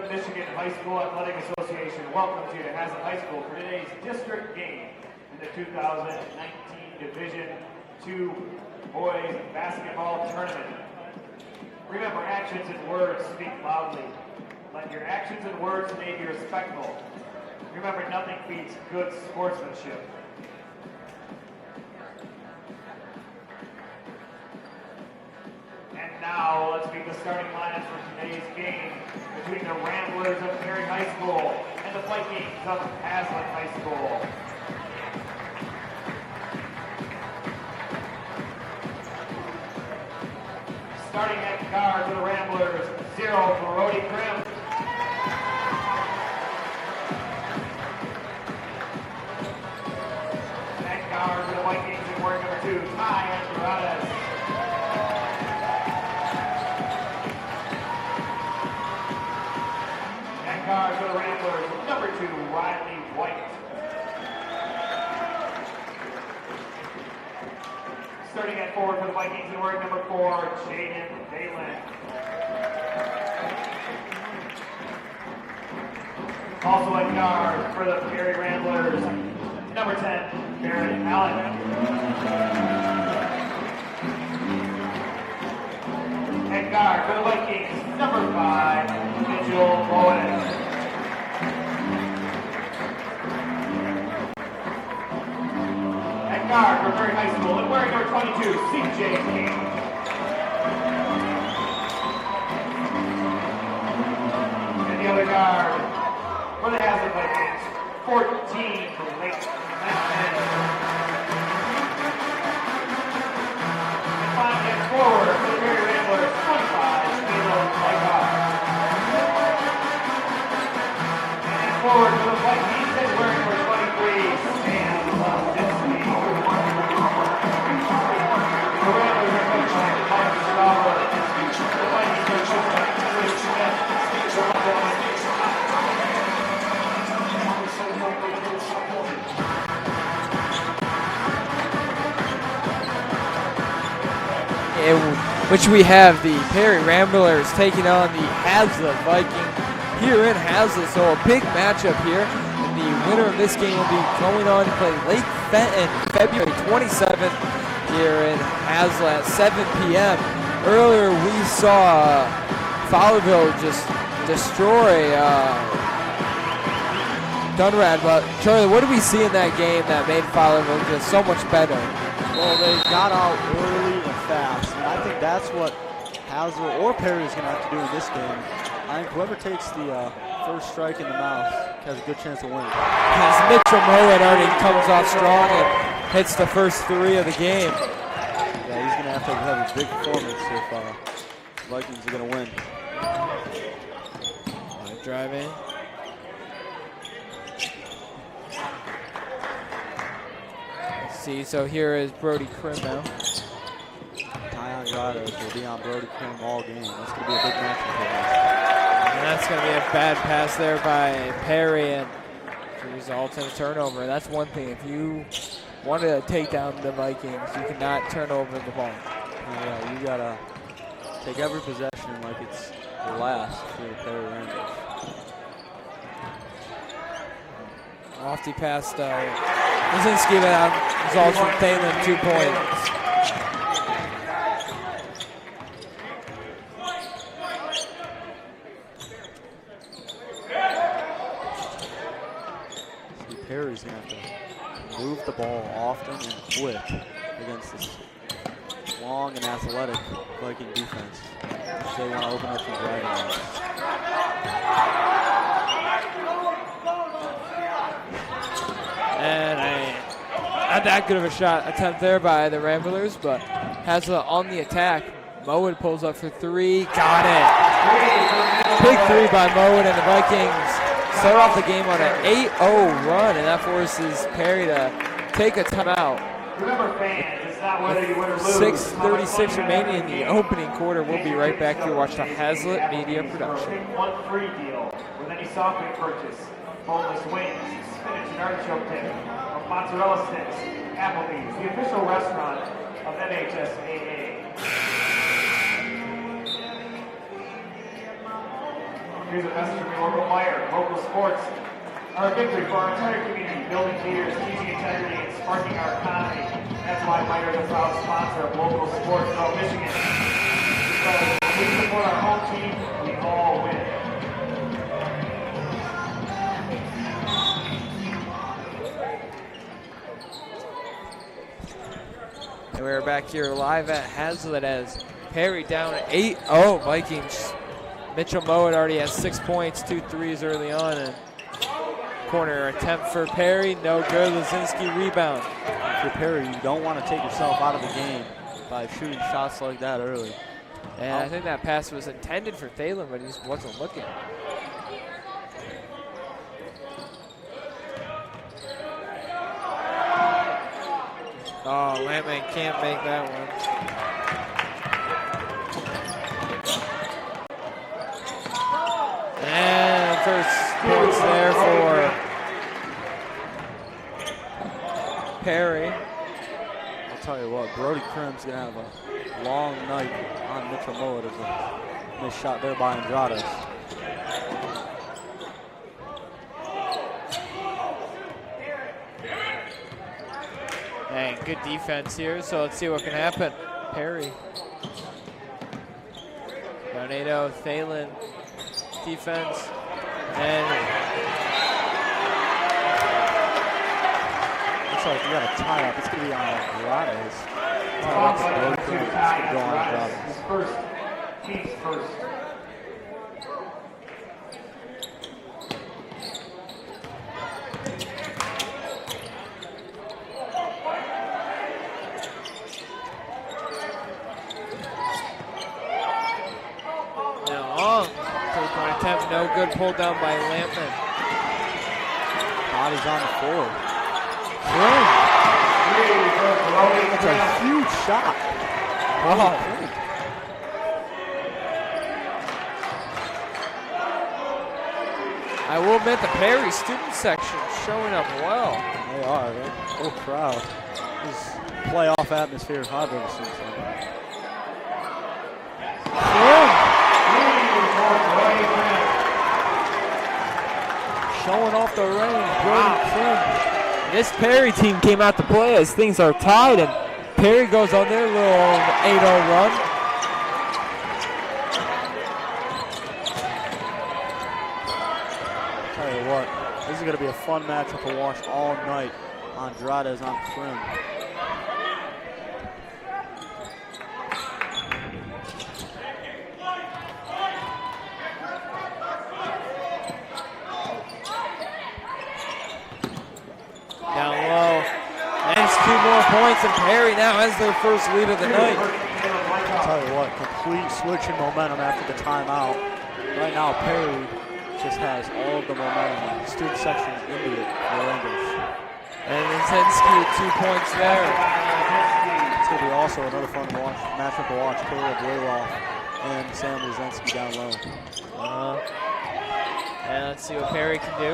the Michigan High School Athletic Association welcomes you to Haslett High School for today's district game in the 2019 Division II Boys Basketball Tournament. Remember, actions and words speak loudly. Let your actions and words today be respectful. Remember, nothing beats good sportsmanship. And now, let's meet the starting lineups for today's game between the Ramblers of Perry High School and the Vikings of Haslett High School. Starting at guard for the Ramblers, 0 for Brody Krim. At guard for the Vikings in wearing number 2, Ty Andradas. At guard for the Ramblers, number 2, Riley White. Starting at forward for the Vikings and wearing number 4, Jaden Balin. Also at guard for the Perry Ramblers, number 10, Barrett Allen. At guard for the Vikings, number 5, Mitchell Bowen. Guard for Perry High School and wearing number 22, CJ King. And the other guard for the Haslett Vikings, 14 for Lake Matheson. And finally at forward for the Perry Ramblers, 25, Caleb Lycott. And at forward for the Vikings and wearing number 23, Sam Lundinski. Which we have the Perry Ramblers taking on the Haslett Vikings here in Haslett. So a big matchup here. And the winner of this game will be going on to play Lake Fenton February 27th here in Haslett at 7 p.m. Earlier we saw Fowlerville just destroy Dunrad. But Charlie, what did we see in that game that made Fowlerville just so much better? Well, they got out early and fast, and I think that's what Haslett or Perry is going to have to do in this game. I think whoever takes the first strike in the mouth has a good chance to win. As Mitchell Moen already comes off strong and hits the first 3 of the game. Yeah, he's going to have a big performance if the Vikings are going to win. Driving. See, so here is Brody Krim now. Ty Andradas will be on Brody Krim all game. That's going to be a big match for him. And that's going to be a bad pass there by Perry, and it results in a turnover. That's one thing. If you wanted to take down the Vikings, you cannot turn over the ball. Yeah, you got to take every possession like it's the last for the Perry Ramblers. Lofty pass Lazinski, but results from Thalen, 2 points. See, Perry's going to have to move the ball often and quick against this long and athletic Viking defense if they want to open up some driving lanes. And not that good of a shot attempt there by the Ramblers, but Haslett on the attack. Moen pulls up for 3, got it. Big 3 by Moen, and the Vikings start off the game on an 8-0 run, and that forces Perry to take a timeout. Remember, fans, it's not whether you win or lose. 6:36 remaining in the opening quarter. We'll be right back to watch the Haslett Media production. One free deal with any soft drink purchase. Boneless wings, spinach and artichoke dip, or mozzarella sticks. Applebee's, the official restaurant of MHSAA. Here's a message from your local Meyer. Local sports are a victory for our entire community, building leaders, teaching integrity, and sparking our economy. That's why Meyer is a proud sponsor of local sports throughout Michigan. Because when we support our home team, we all win. And we're back here live at Haslett as Perry down 8-0 Vikings. Mitchell Mowat already has 6 points, 2 threes early on, and corner attempt for Perry, no good. Lazinski rebound. For Perry, you don't want to take yourself out of the game by shooting shots like that early. And I think that pass was intended for Thalen, but he just wasn't looking. Oh, Lampman can't make that one. And first points there for Perry. I'll tell you what, Brody Krim's going to have a long night on Mitchell Mowat as a missed shot there by Andrade. Hey, good defense here, so let's see what can happen. Perry. Donado, Thalen, defense, and looks like we got a tie up. It's going to be on Andrade. His first, team's first. Attempt, no good, pulled down by Lampman. Body's on the floor. That's a huge shot. Wow. I will admit the Perry student section showing up well. They are. They're full crowd. This playoff atmosphere I've ever seen. Showing off the range, Brody Krim. This Perry team came out to play as things are tied, and Perry goes on their little 8-0 run. Tell you what, this is going to be a fun matchup to watch all night. Andrade on Krim. Down low. That's 2 more points, and Perry now has their first lead of the night. I'll tell you what, complete switch in momentum after the timeout. Right now, Perry just has all of the momentum. Student section into it for the Rangers. And Lazinski, 2 points there. It's going to be also another fun matchup to watch. Caleb Rayloff and Sam Lazinski down low. And let's see what Perry can do.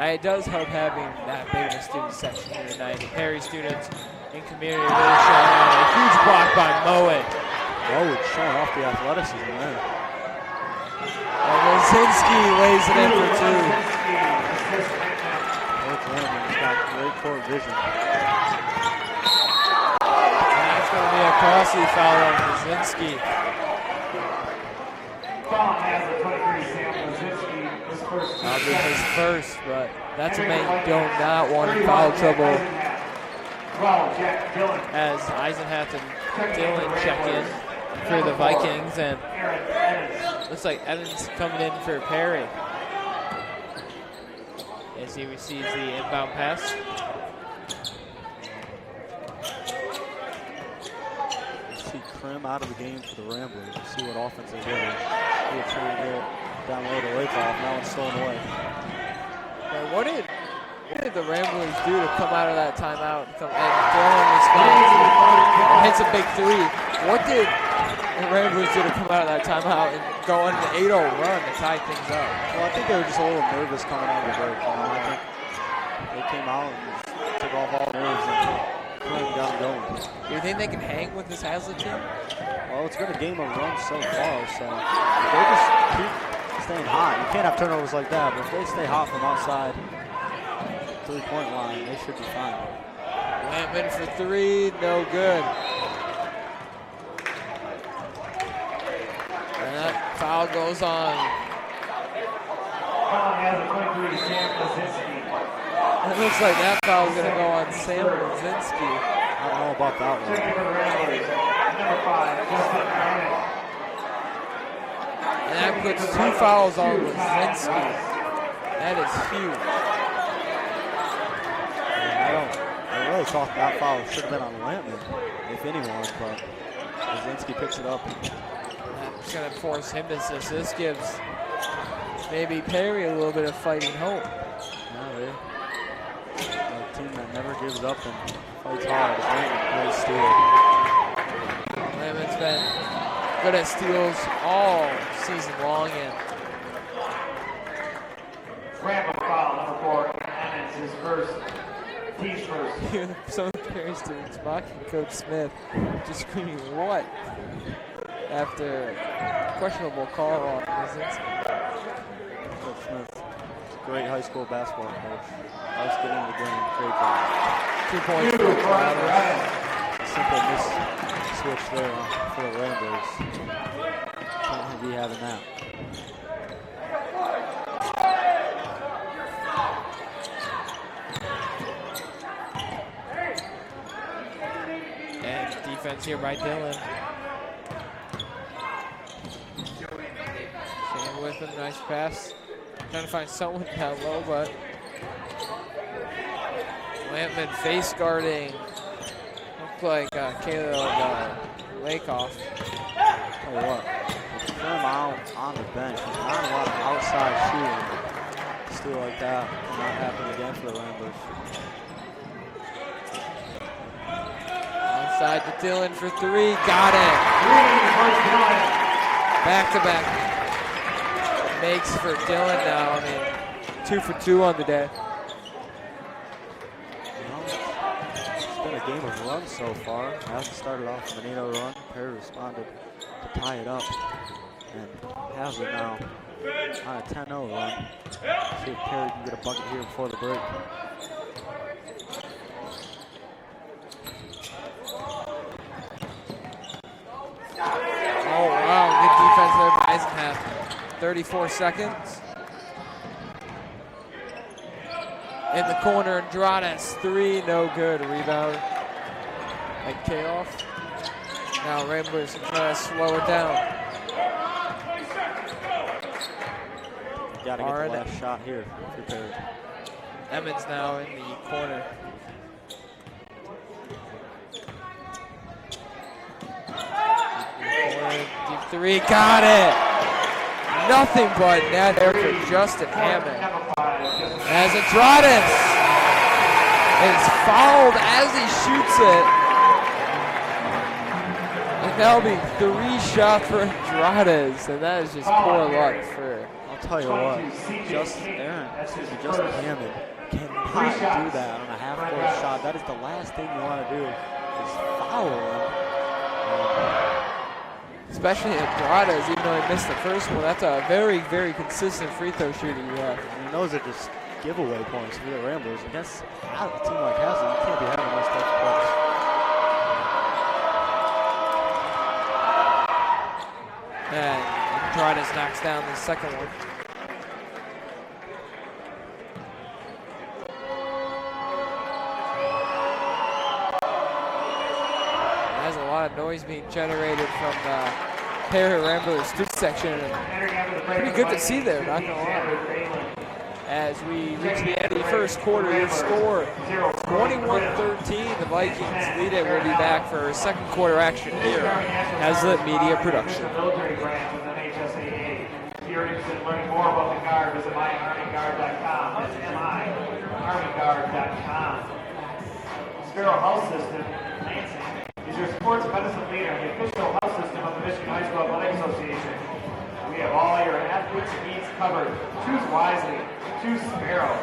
It does help having that big of a student section here tonight. The Perry students in community really showing out. A huge block by Mowat. Mowat showing off the athleticism there. And Lazinski lays it in for 2. Coach Landon's got great court vision. And that's going to be a costly foul on Lazinski. That'll be his first, but that's a man you do not want in foul trouble. As Eisenhath and Dillon check in for the Vikings, and looks like Evans coming in for Perry as he receives the inbound pass. See Krim out of the game for the Ramblers. Let's see what offense they do. He'll try and get down low to Lakoff. Now it's stolen away. What did the Ramblers do to come out of that timeout and Dillon responds and hits a big 3? What did the Ramblers do to come out of that timeout and go on an 8-0 run to tie things up? Well, I think they were just a little nervous coming out of the break. You know? I think they came out and just took off all nerves and Krim got going. Do you think they can hang with this Haslett team? Well, it's been a game of runs so far, so if they just keep staying hot. You can't have turnovers like that, but if they stay hot from outside three-point line, they should be fine. Lampman for three, no good. And that foul goes on. It looks like that foul is going to go on Sam Brzezinski. I don't know about that one. And that puts 2 fouls on Brzezinski. That is huge. I really thought that foul should have been on Lampman, if anyone, but Brzezinski picks it up. That's going to force him to assist. This gives maybe Perry a little bit of fighting hope. Yeah, a team that never gives up and fights hard. Great steal. Lampman's been good at steals all season long, and Rambo foul, number 4, Emmons, his first, team's first. some of the Perry students mocking Coach Smith, just screaming, what? After questionable call on Brzezinski. Coach Smith, great high school basketball coach. Let's get into the game. Great job. 2 points for the Riders. Simple miss switch there for the Ramblers. Can't be having that. And defense here by Dillon. Shane with him, nice pass. Trying to find someone down low, but Lampman face guarding. Looked like Caleb Lakoff. Tell you what, with him out on the bench, there's not a lot of outside shooting. Still like that will not happen again for the Ramblers. Outside to Dillon for 3, got it. Back to back. Makes for Dillon now. I mean, 2 for 2 on the day. It's been a game of runs so far. Haslett started off with an 8-0 run. Perry responded to tie it up. And Haslett now on a 10-0 run. See if Perry can get a bucket here before the break. Oh, wow. Good defense there by Eisenhalf. 34 seconds. In the corner, Andrades, 3, no good. Rebound and Kayoff. Now Ramblers can try to slow it down. Gotta get the last shot here for Perry. Emmons now in the corner. Deep 3, got it! Nothing but net there for Justin Hammond. As Andrades is fouled as he shoots it. And that'll be 3 shots for Andrades, and that is just poor luck for. I'll tell you what, Justin Hammond cannot do that on a half-court shot. That is the last thing you want to do is foul him. Especially Andrades, even though he missed the first one. That's a very, very consistent free throw shooter you have. And those are just giveaway points for the Ramblers. Against a team like Haslett, you can't be having those types of plays. And Andrades knocks down the second one. There's a lot of noise being generated from the Perry Ramblers student section. Pretty good to see there, not gonna lie. As we reach the end of the first quarter, your score 21-13. The Vikings lead it. We'll be back for our second quarter action here. Haslett Media Production. If you're interested in learning more about the Guard, visit myarmyguard.com. That's myarmyguard.com. Sparrow Health System, Lansing, is your sports medicine leader, the official health system of the Michigan High School Athletic Association. We have all your athletes' needs covered. Choose wisely. Choose Sparrow.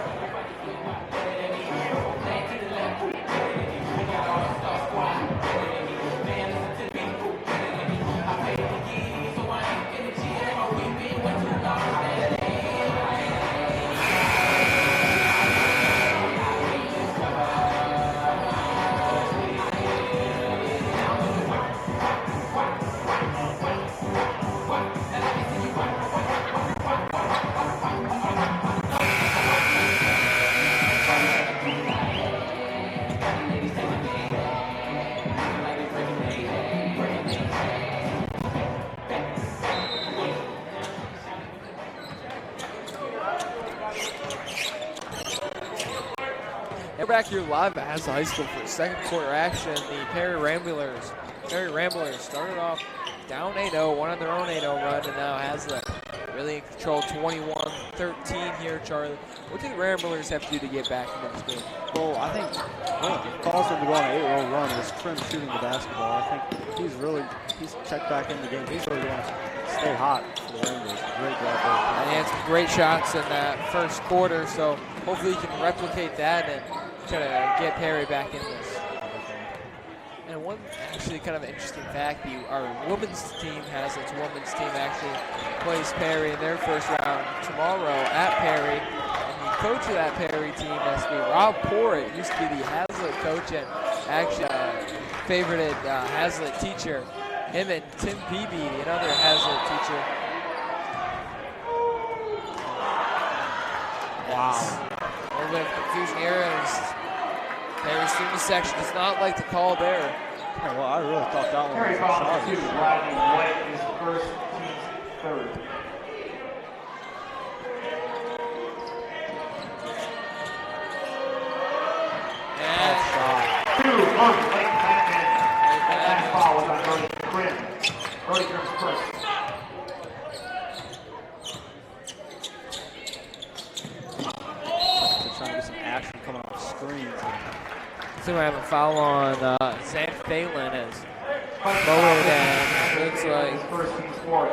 We're back here live at Haslett High School for the second quarter action. The Perry Ramblers started off down 8-0, won on their own 8-0 run, and now Haslett really in control, 21-13 here, Charlie. What do the Ramblers have to do to get back into this game? Well, I think what caused them to go on an 8-0 run was Krim shooting the basketball. I think he's checked back in the game. He's really going to stay hot for the Ramblers. Great job there. And he had some great shots in that first quarter, so hopefully he can replicate that and try to get Perry back in this. And one actually kind of interesting fact, our women's team, Haslett's women's team, actually plays Perry in their first round tomorrow at Perry. And the coach of that Perry team has to be Rob Porritt, used to be the Haslett coach and actually favorited Haslett teacher. Him and Tim Peavy, another Haslett teacher. Wow. A little bit of confusion here as Perry student section does not like the call there. Yeah, well, I really thought that one Perry was a foul shot. 2, Rodney White is first, team's third. And Shot. 2, Blake Blackman. That last foul was on Brody Krim. Brody Krim's first. They're trying to get some action coming off screens. so we have a foul on Zach Phelan as Mowat and looks like First team's fourth.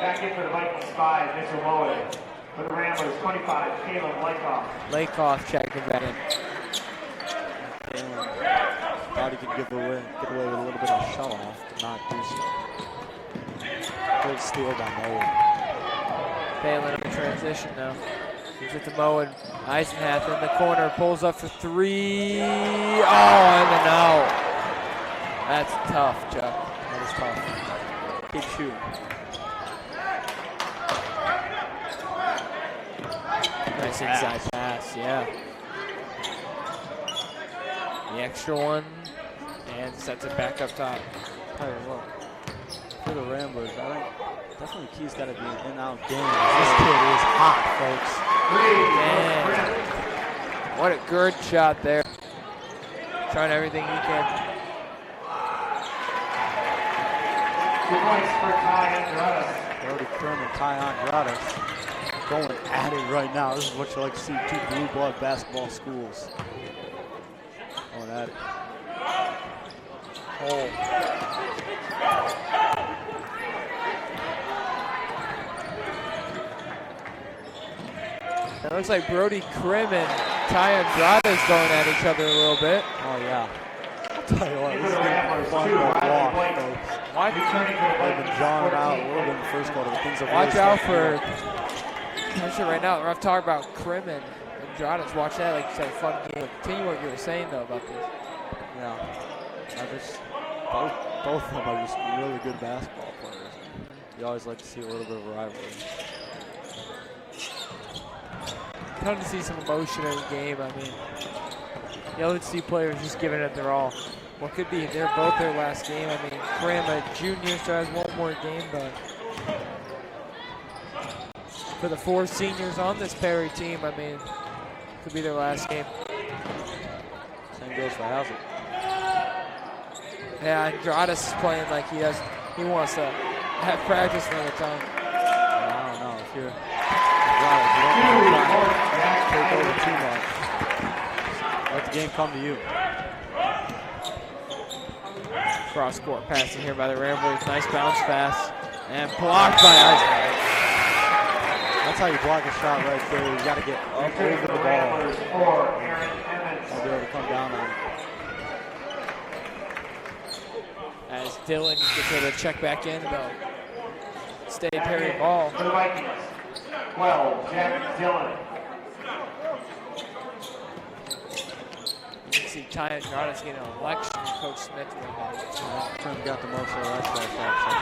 Back in for the Vikings 5, Mitchell Mowat. For the Ramblers 25, Caleb Lakoff. Lakoff checking back in. Thought he could get away with a little bit of shut off, but not do so. Great steal by Mowat. Phelan in transition now. He's at the Mowat. Eisenhath in the corner, pulls up for three. Oh, and the no. That's tough, Chuck. That is tough. Keep shooting. Nice inside pass, yeah. The extra one, and sets it back up top. Tell you what, for the Ramblers, I think definitely the key's got to be in and out games. This kid is hot, folks. Man, what a good shot there. Trying everything he can. 2 points for Ty Andradas. Brody Krim and Ty Andradas going at it right now. This is what you like to see, two blue blood basketball schools going at it. Oh. It looks like Brody Krim and Ty Andradas going at each other a little bit. Oh, yeah. I'll tell you what, For this the is going to be Ramblers, fun 2, to Riley watch, Blake. folks. Returning for the They've been Vikings drawing out a 14. little bit in the first quarter, but things have Watch really out started for, I'm sure right now, we're talking about Krim and Andradas. Watch that, like you said, a fun game. Continue what you were saying, though, about this. Yeah. Both of them are just really good basketball players. You always like to see a little bit of a rivalry. Come to see some emotion in the game. I mean, you always see players just giving it their all. What could be, they're both their last game. I mean, Krim, a junior, still has one more game, but for the 4 seniors on this Perry team, I mean, could be their last game. Same goes for Haslett. Yeah, Andradas is playing like he wants to have practice another time. I don't know if you're Andradas, you don't want to take over too much. Let the game come to you. Cross court passing here by the Ramblers. Nice bounce pass and blocked by Eisenberg. That's how you block a shot right there. You got to get up Returning over for the the ball Ramblers 4, Aaron Emmons. and be able to come down on it. As Dylan gets ready to check back in, though. Stay Perry ball. For the Vikings 12, Jack Dillon. You can see Ty Andradas getting an election from Coach Smith right now. Krim got the most of the rest of that section.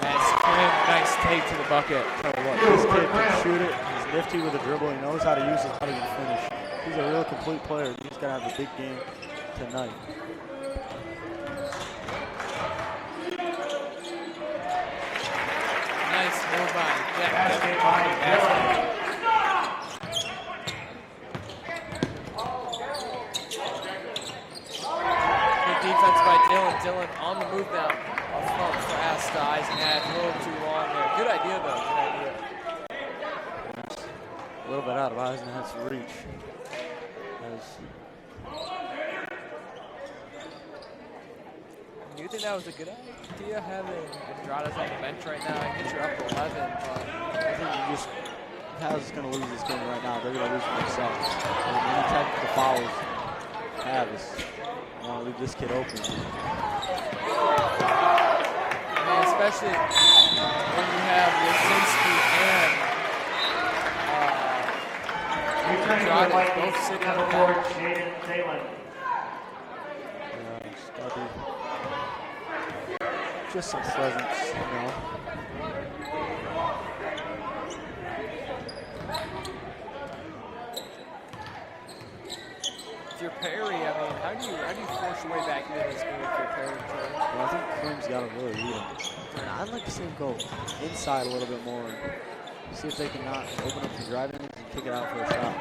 As Krim, nice take to the bucket. Tell you what, this kid can shoot it. He's nifty with a dribble. He knows how to use his body to finish. He's a real complete player. He's got to have a big game tonight. Nice move by Jack. Basket by Dillon. Dylan on the move now. Up front fast to Eisenhat. A little too long there. Good idea, though. Good idea. A little bit out of Eisenhat's reach. Do you think that was a good idea, having Andradas on the bench right now? I get you're up 11, but I think you just, Haz is going to lose this game right now. They're going to lose it themselves. And any technical fouls have is want to leave this kid open. I mean, especially when you have Yasinski and Andradas both sitting on the bench. It's got to be just some presence, you know. If you're Perry, I mean, how do you force your way back into this game if you're Perry? Well, I think Clem's got to really lead him. And I'd like to see him go inside a little bit more and see if they can not open up the driving lanes and kick it out for a shot.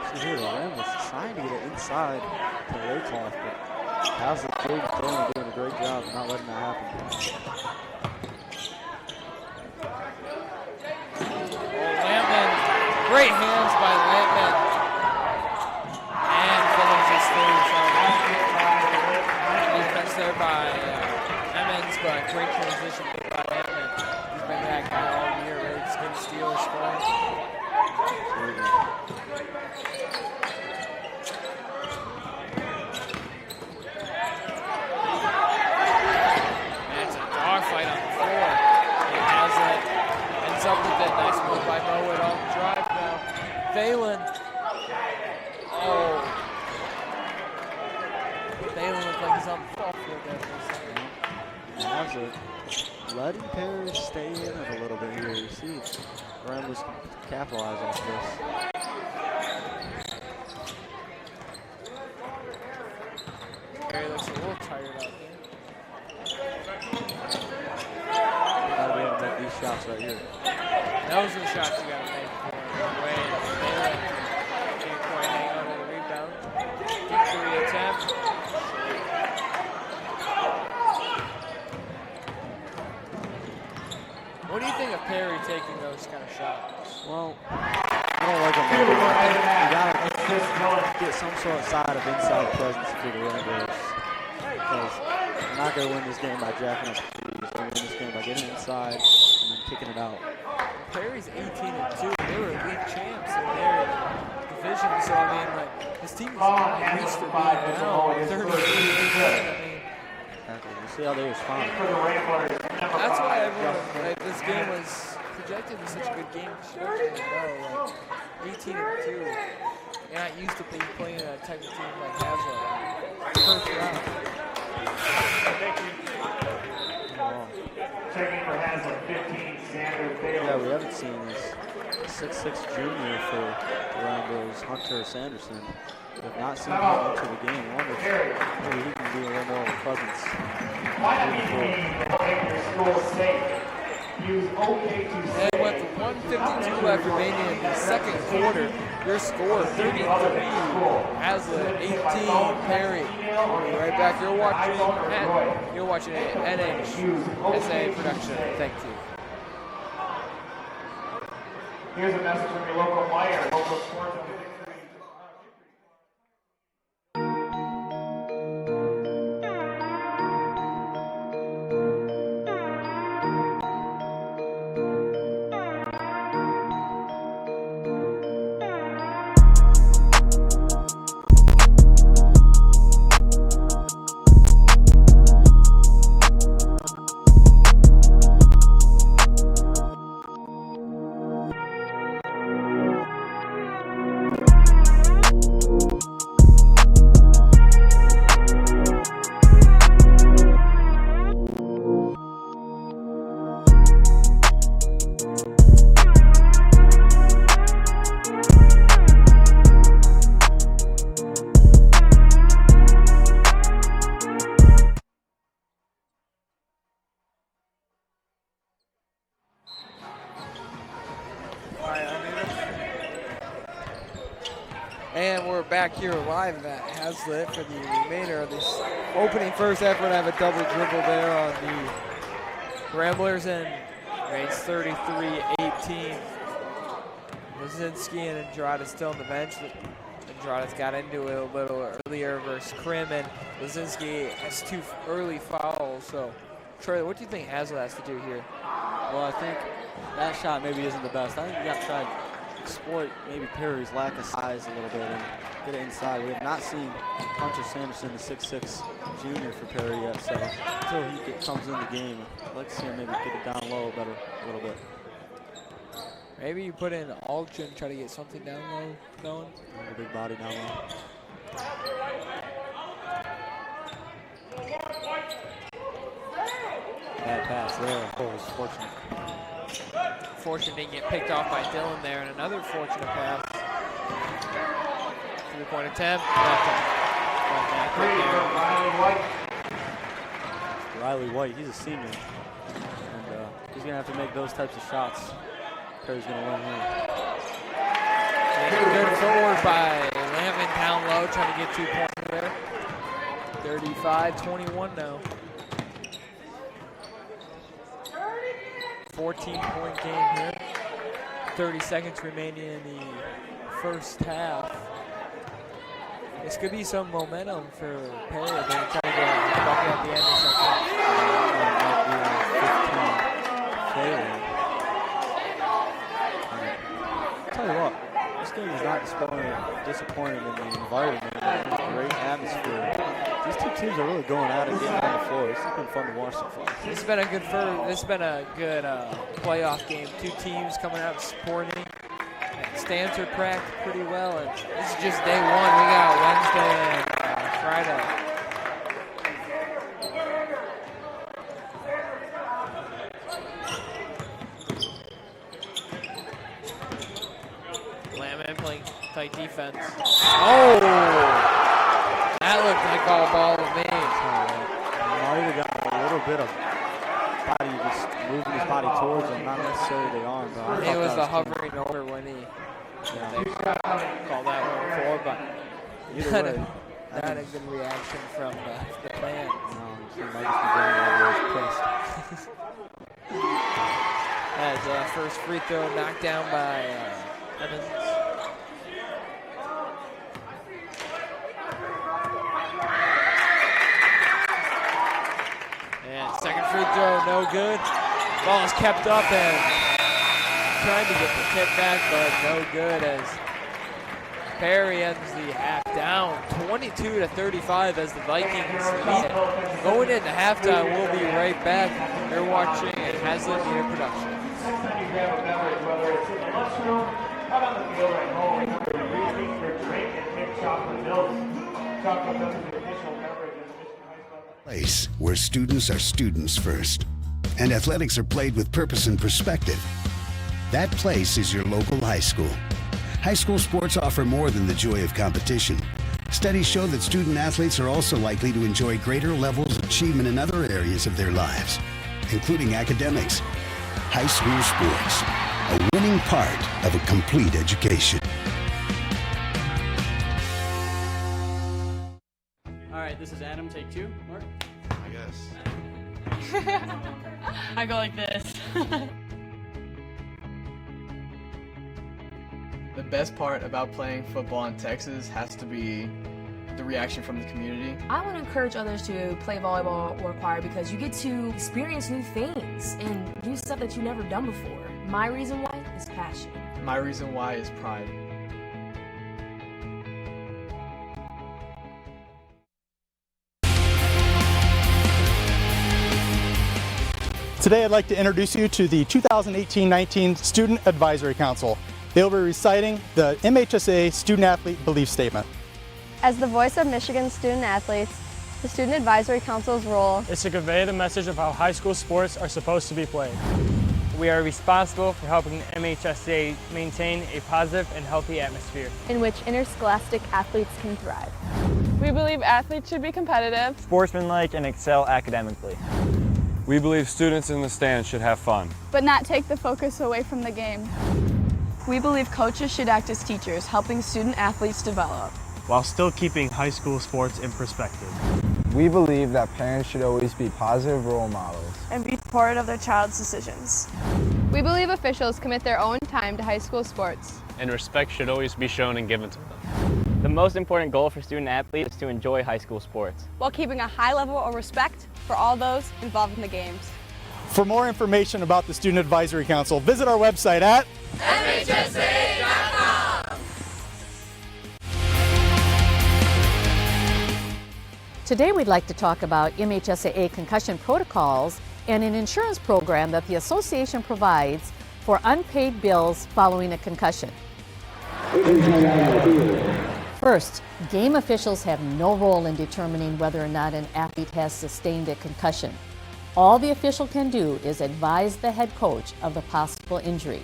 So here, the Ram was trying to get it inside to Raycloth, but Haslett doing a great job of not letting that happen. Great hands by Lampman. And finishes through. So defense there by Emmons, but great transition by Lampman. He's been that guy all year, ready to skin Steelers scoring. And it's a dogfight on the floor. And Haslett ends up with it. Nice move by Mowat on the drive. Thalen. Oh. Thalen looks like he's on the fall field there for a second. Haslett letting Perry stay in it a little bit here. You see, Ramblers can capitalize off this. Perry looks a little tired out there. You gotta be able to make these shots right here. Those are the shots you gotta make. Way Thalen can't quite hang on to the rebound. Deep three attempt. What do you think of Perry taking those kind of shots? Well, I don't like him. You gotta get some sort of side of inside presence if you're the Ramblers. Because you're not gonna win this game by jacking up threes. You're gonna win this game by getting inside and then kicking it out. Perry's 18-2. They were league champs in their division, so I mean, like, his team is not used to being down 30-3. Exactly. You see how they respond. That's why everyone, like, this game was projected as such a good game. Like 18-2. You're not used to playing a type of team like Haslett. First round. Checking for Haslett, 15, Xander Bailey. Yeah, we haven't seen this 6'6" junior for the Ramblers, Hunter Sanderson. We have not seen him into the game. I wonder if maybe he can be a little more of a presence. Why not be the make your school safe? Use OK to say. And with 1:52 left remaining in the second quarter, your score 33, Haslett 18, Perry. We'll be right back. You're watching an NHSA production. Thank you. Here's a message from your local Meyer, local sports. back here live at Haslett for the remainder of this opening first effort. I have a double dribble there on the Ramblers, and remains 33-18. Lazinski and Andrade still on the bench. Andrade's got into it a little earlier versus Krim, and Lazinski has 2 early fouls. So, Troy, what do you think Haslett has to do here? Well, I think that shot maybe isn't the best. I think you got to try to exploit maybe Perry's lack of size a little bit and get it inside. We have not seen Hunter Sanderson, the 6'6" junior for Perry yet, so until he comes in the game, I'd like to see him maybe get it down low better a little bit. Maybe you put in Aldrin and try to get something down low going. A big body down low. Bad pass there. Oh, it was fortunate. Fortunate didn't get picked off by Dylan there, and another fortunate pass. 3-point attempt. Riley White, he's a senior, and he's gonna have to make those types of shots. Perry's gonna win here. Good forward by Lampman down low, trying to get 2 points there. 35-21 now. 14-point game here. 30 seconds remaining in the first half. This could be some momentum for Perry. They're trying to get a bucket at the end or something. I'll tell you what, this game is not disappointing in the environment. It's a great atmosphere. These 2 teams are really going at it, getting on the floor. It's been fun to watch so far. This has been a good playoff game. 2 teams coming out supporting. Stands are cracked pretty well, and this is just day 1. We got Wednesday and Friday. Lamb playing tight defense. Oh! That looked like all ball to me. Mario got a little bit of body, just moving his body towards him, not necessarily the arm. But it was the hovering over when he they called that one for, but not a good reaction from the fans. No, he might just be going over his pissed. As first free throw knocked down by Evans. And second free throw, no good. Ball is kept up and trying to get the tip back, but no good as Perry ends the half down 22-35 as the Vikings lead it. Going into halftime, we'll be right back. You're watching Haslett Media Productions. Whether it's in the lunchroom, out on the field, at home, remember to rethink your drink and pick chocolate milk. Chocolate milk is the official beverage of the Michigan High School Place where students are students first, and athletics are played with purpose and perspective. That place is your local high school. High school sports offer more than the joy of competition. Studies show that student athletes are also likely to enjoy greater levels of achievement in other areas of their lives, including academics. High school sports, a winning part of a complete education. All right, this is Adam, take 2. Mark? I guess. I go like this. The best part about playing football in Texas has to be the reaction from the community. I want to encourage others to play volleyball or choir because you get to experience new things and do stuff that you've never done before. My reason why is passion. My reason why is pride. Today I'd like to introduce you to the 2018-19 Student Advisory Council. They'll be reciting the MHSA Student Athlete Belief Statement. As the voice of Michigan student athletes, the Student Advisory Council's role is to convey the message of how high school sports are supposed to be played. We are responsible for helping MHSA maintain a positive and healthy atmosphere in which interscholastic athletes can thrive. We believe athletes should be competitive, sportsmanlike, and excel academically. We believe students in the stands should have fun, but not take the focus away from the game. We believe coaches should act as teachers, helping student athletes develop. while still keeping high school sports in perspective. We believe that parents should always be positive role models and be part of their child's decisions. We believe officials commit their own time to high school sports. And respect should always be shown and given to them. The most important goal for student athletes is to enjoy high school sports, while keeping a high level of respect for all those involved in the games. For more information about the Student Advisory Council, visit our website at MHSA.com. Today we'd like to talk about MHSAA concussion protocols and an insurance program that the association provides for unpaid bills following a concussion. First, game officials have no role in determining whether or not an athlete has sustained a concussion. All the official can do is advise the head coach of the possible injury.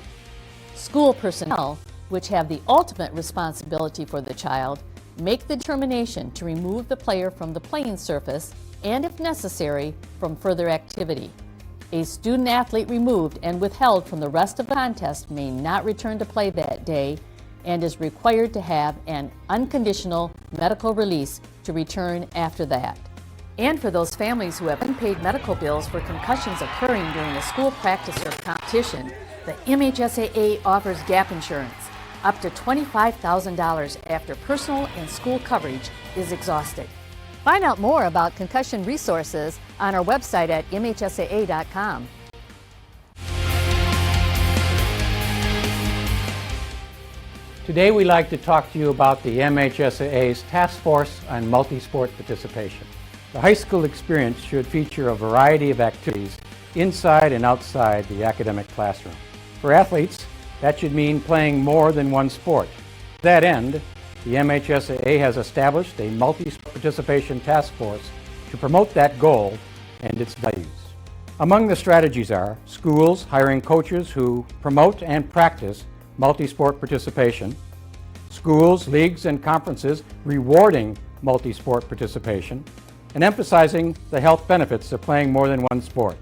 School personnel, which have the ultimate responsibility for the child, make the determination to remove the player from the playing surface and, if necessary, from further activity. A student athlete removed and withheld from the rest of the contest may not return to play that day and is required to have an unconditional medical release to return after that. And for those families who have unpaid medical bills for concussions occurring during a school practice or competition, the MHSAA offers gap insurance, up to $25,000 after personal and school coverage is exhausted. Find out more about concussion resources on our website at MHSAA.com. Today we'd like to talk to you about the MHSAA's Task Force on Multi-Sport Participation. The high school experience should feature a variety of activities inside and outside the academic classroom. For athletes, that should mean playing more than one sport. To that end, the MHSAA has established a multi-sport participation task force to promote that goal and its values. Among the strategies are schools hiring coaches who promote and practice multi-sport participation, schools, leagues, and conferences rewarding multi-sport participation, and emphasizing the health benefits of playing more than one sport.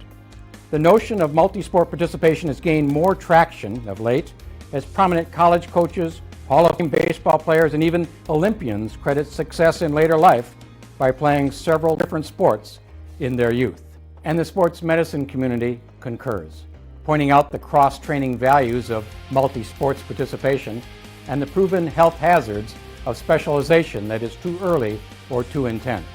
The notion of multi-sport participation has gained more traction of late as prominent college coaches, Hall of Fame baseball players, and even Olympians credit success in later life by playing several different sports in their youth. And the sports medicine community concurs, pointing out the cross-training values of multi-sports participation and the proven health hazards of specialization that is too early or too intense.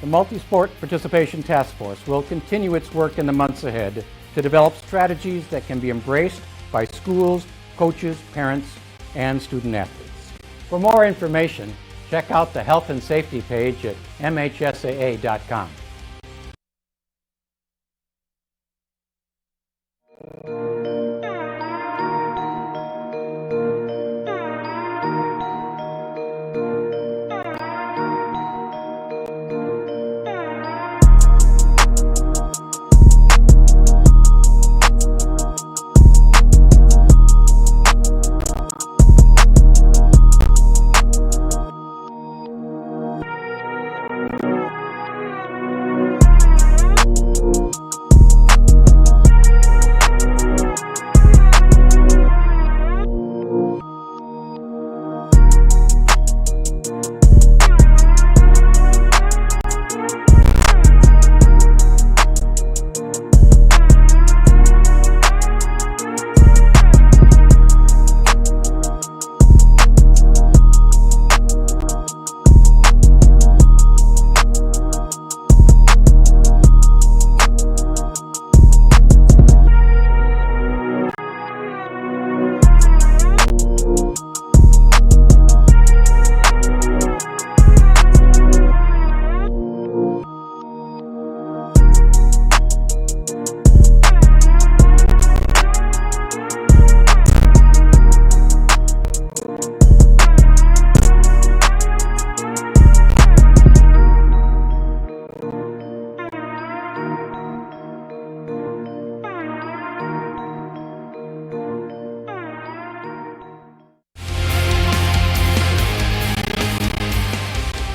The Multi-Sport Participation Task Force will continue its work in the months ahead to develop strategies that can be embraced by schools, coaches, parents, and student athletes. For more information, check out the Health and Safety page at MHSAA.com.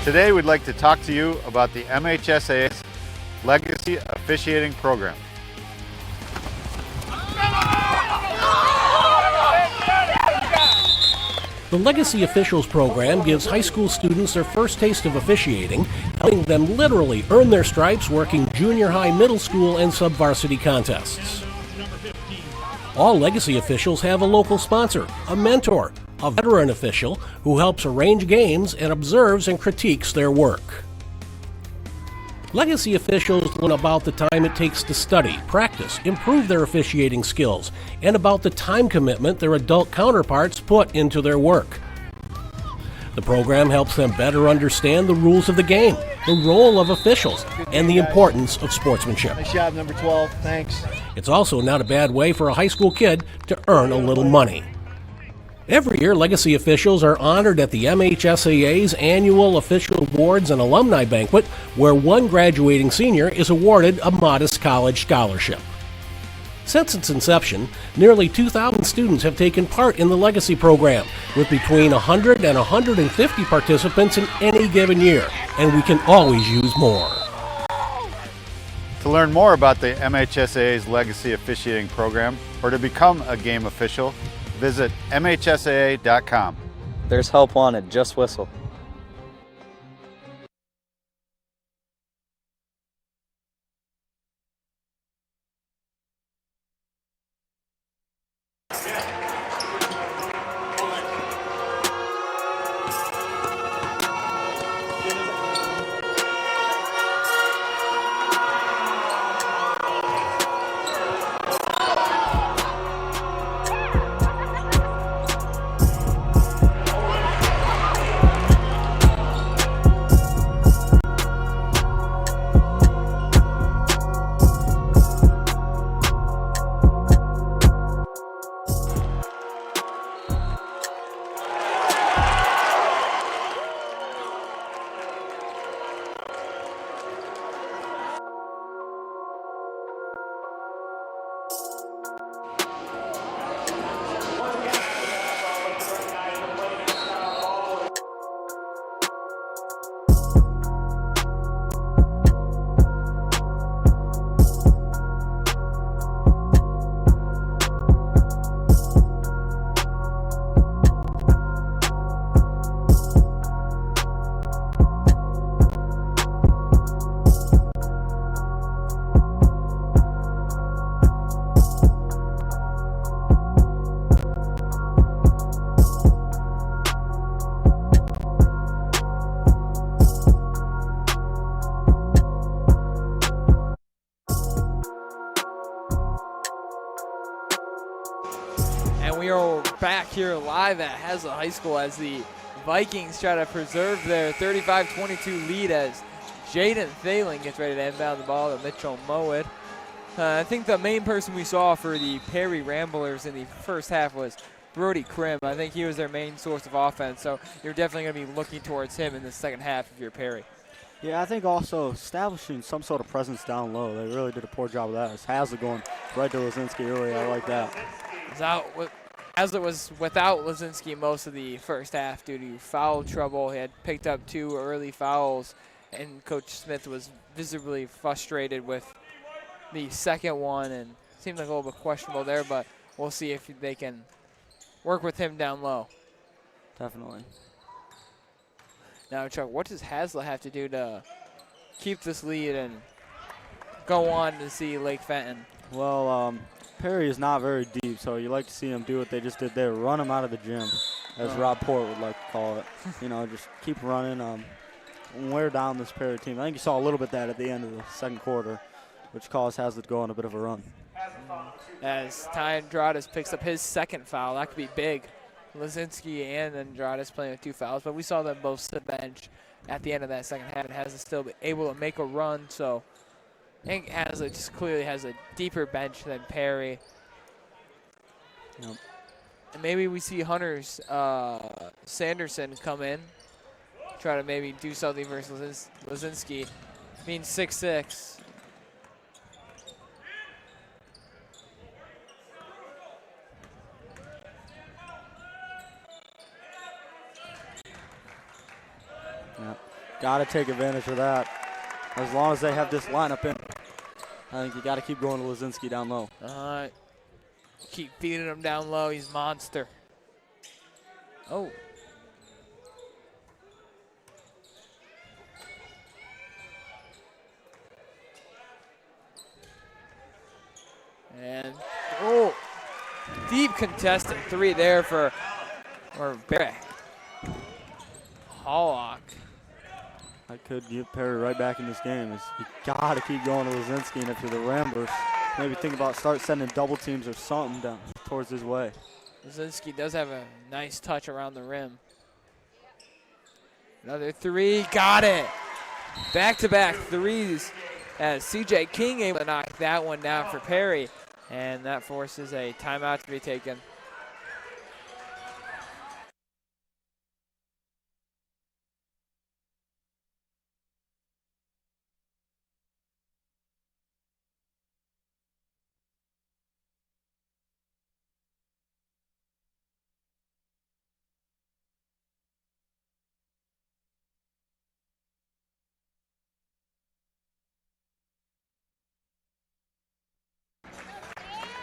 Today we'd like to talk to you about the MHSAA's Legacy Officiating Program. The Legacy Officials program gives high school students their first taste of officiating, helping them literally earn their stripes working junior high, middle school, and sub-varsity contests. All Legacy officials have a local sponsor, a mentor, a veteran official who helps arrange games and observes and critiques their work. Legacy officials learn about the time it takes to study, practice, improve their officiating skills, and about the time commitment their adult counterparts put into their work. The program helps them better understand the rules of the game, the role of officials, and the importance of sportsmanship. Nice job, number 12. Thanks. It's also not a bad way for a high school kid to earn a little money. Every year, Legacy officials are honored at the MHSAA's annual Official Awards and Alumni Banquet, where one graduating senior is awarded a modest college scholarship. Since its inception, nearly 2,000 students have taken part in the Legacy program, with between 100 and 150 participants in any given year, and we can always use more. To learn more about the MHSAA's Legacy Officiating Program or to become a game official, visit MHSAA.com. There's help wanted, just whistle. We are back here live at Haslett High School as the Vikings try to preserve their 35-22 lead as Jaden Thalen gets ready to inbound the ball to Mitchell Mowat. I think the main person we saw for the Perry Ramblers in the first half was Brody Krim. I think he was their main source of offense, so you're definitely going to be looking towards him in the second half if you're Perry. Yeah, I think also establishing some sort of presence down low. They really did a poor job of that. It's Haslett going right to Lazinski early. I like that. Haslett was without Lazinski most of the first half due to foul trouble. He had picked up 2 early fouls, and Coach Smith was visibly frustrated with the second one, and seemed like a little bit questionable there, but we'll see if they can work with him down low. Definitely. Now, Chuck, what does Haslett have to do to keep this lead and go on to see Lake Fenton? Well, Perry is not very deep, so you like to see them do what they just did there, run them out of the gym, as Rob Port would like to call it. You know, just keep running, wear down this Perry team. I think you saw a little bit of that at the end of the second quarter, which caused Haslett to go on a bit of a run. As Ty Andrades picks up his second foul, that could be big. Lazinski and Andrades playing with 2 fouls, but we saw them both sit bench at the end of that second half, and Haslett still be able to make a run, so I think Haslett just clearly has a deeper bench than Perry. Yep. And maybe we see Hunter Sanderson come in, try to maybe do something versus Lazinski, being 6'6". Got to take advantage of that. As long as they have this lineup in, I think you got to keep going to Lazinski down low. Keep feeding him down low. He's monster. Oh. And, oh, deep contested three there for Barry. Hollock. I could get Perry right back in this game. You got to keep going to Lazinski, and if you're the Ramblers, maybe think about start sending double teams or something down towards his way. Lazinski does have a nice touch around the rim. Another three, got it. Back-to-back threes as C.J. King able to knock that one down for Perry, and that forces a timeout to be taken.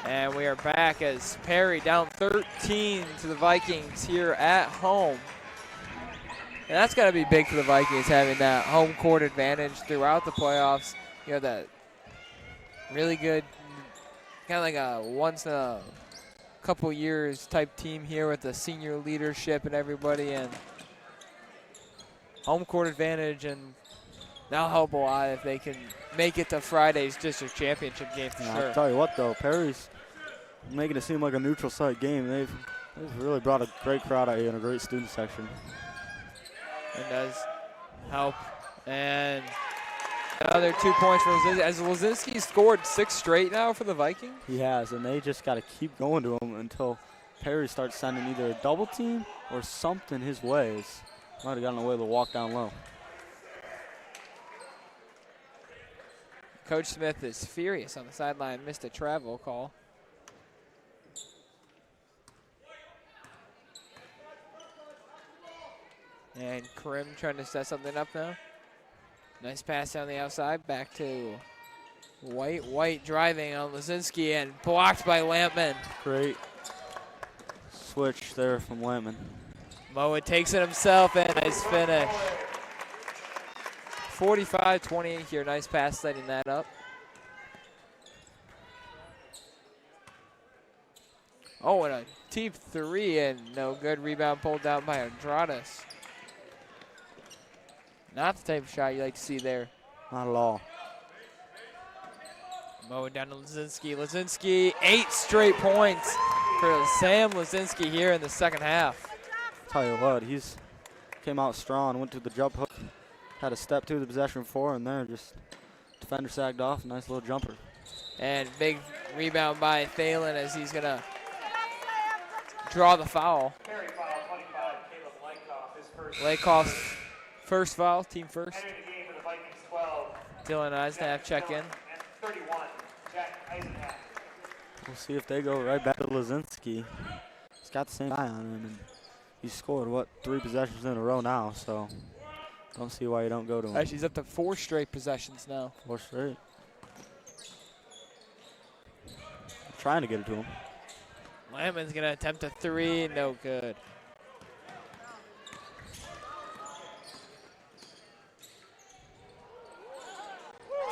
And we are back as Perry down 13 to the Vikings here at home. And that's got to be big for the Vikings, having that home court advantage throughout the playoffs. You know, that really good, kind of like a once in a couple years type team here with the senior leadership and everybody. And home court advantage, and that'll help a lot if they can make it to Friday's district championship game for sure. I'll tell you what, though, Perry's making it seem like a neutral site game. They've really brought a great crowd out here and a great student section. It does help. And another 2 points for Lazinski. Has Lazinski scored 6 straight now for the Vikings? He has, and they just got to keep going to him until Perry starts sending either a double team or something his way. Might have gotten away with a walk down low. Coach Smith is furious on the sideline, missed a travel call. And Krim trying to set something up now. Nice pass down the outside, back to White. White driving on Lazinski and blocked by Lampman. Great switch there from Lampman. Moa takes it himself, and nice finish. 45-28 here, nice pass setting that up. Oh, and a deep three, and no good. Rebound pulled down by Andradas. Not the type of shot you like to see there. Not at all. Moa down to Lazinski. Lazinski, 8 straight points for Sam Lazinski here in the second half. Tell you what, he's came out strong, went to the jump hook, had a step to the possession before, and there just defender sagged off. Nice little jumper. And big rebound by Thalen as he's gonna draw the foul. Lakoff's first foul, team first. Dylan Eisenhalf check in. We'll see if they go right back to Lazinski. He's got the same guy on him, and he's scored, what, 3 possessions in a row now, so don't see why you don't go to him. Actually, he's up to 4 straight possessions now. 4 straight. Trying to get it to him. Lampman's gonna attempt a 3, no good.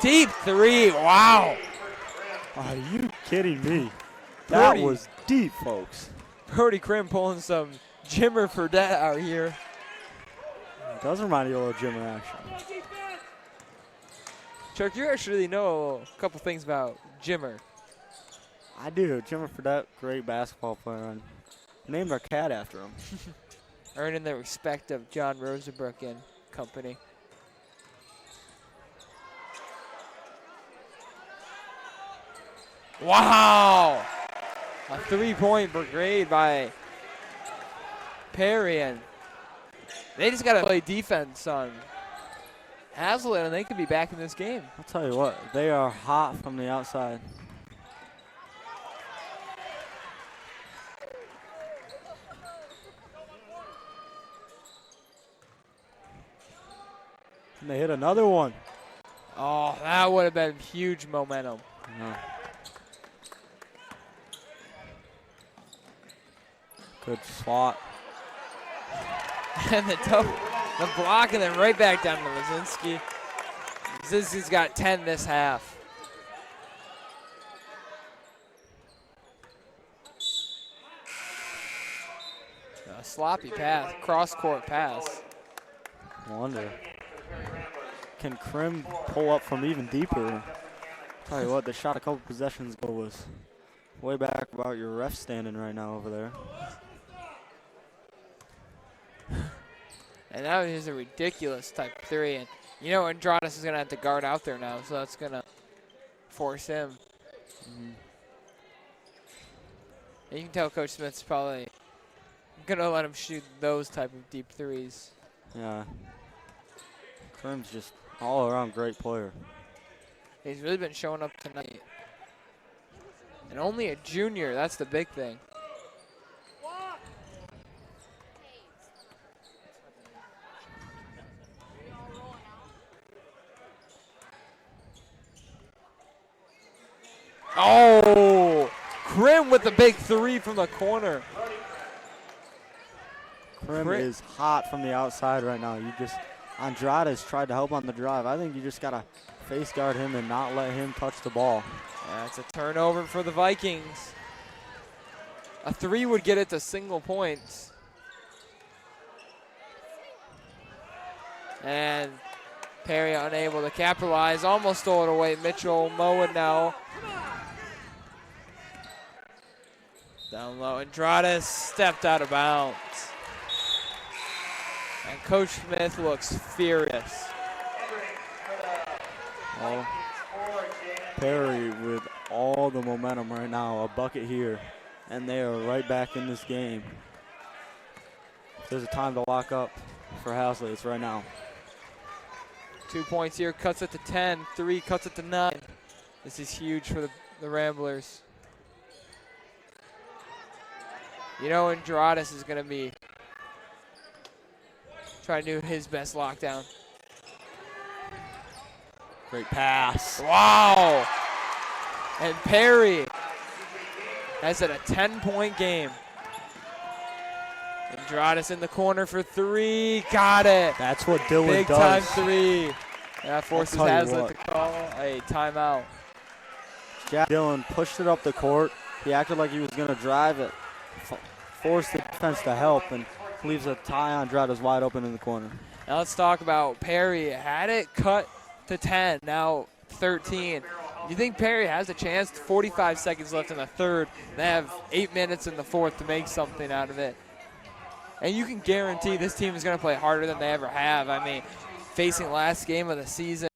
Deep 3, wow. Are you kidding me? That was deep, folks. Brody Krim pulling some Jimmer Fredette out here. It does remind you of a little Jimmer action. Chuck, you actually know a couple things about Jimmer. I do. Jimmer Fredette, great basketball player. And named our cat after him. Earning the respect of John Rosenbrook and company. Wow! A 3-point brigade by Perry, and they just got to play defense on Haslett, and they could be back in this game. I'll tell you what, they are hot from the outside. And they hit another one. Oh, that would have been huge momentum. Yeah. Good swat. And the block, and then right back down to Lazinski. Lazinski's got 10 this half. A sloppy pass, cross-court pass. I wonder, can Krim pull up from even deeper? Tell you what, the shot a couple possessions ago was way back about your ref standing right now over there. And now here's a ridiculous type 3. And you know Andradas is going to have to guard out there now, so that's going to force him. And you can tell Coach Smith's probably going to let him shoot those type of deep 3s. Yeah. Krim's just all around great player. He's really been showing up tonight. And only a junior, that's the big thing. Oh, Krim with the big 3 from the corner. Krim is hot from the outside right now. Andradas tried to help on the drive. I think you just got to face guard him and not let him touch the ball. That's a turnover for the Vikings. A 3 would get it to single points. And Perry unable to capitalize, almost stole it away. Mitchell mowing now. Down low, Andradas stepped out of bounds. And Coach Smith looks furious. Oh, Perry with all the momentum right now, a bucket here, and they are right back in this game. If there's a time to lock up for Haslett, it's right now. 2 points here, cuts it to 10. 3 cuts it to 9. This is huge for the Ramblers. You know Andradas is going to be trying to do his best lockdown. Great pass. Wow. And Perry has it a 10-point game. Andradas in the corner for 3. Got it. That's what Dylan Big does. time 3. That forces Haslett to call a timeout. Jack Dillon pushed it up the court. He acted like he was going to drive it. Forced the defense to help and leaves a Ty Andradas wide open in the corner. Now let's talk about Perry. Had it cut to 10, now 13. You think Perry has a chance? 45 seconds left in the third. They have 8 minutes in the fourth to make something out of it. And you can guarantee this team is going to play harder than they ever have. I mean, facing last game of the season.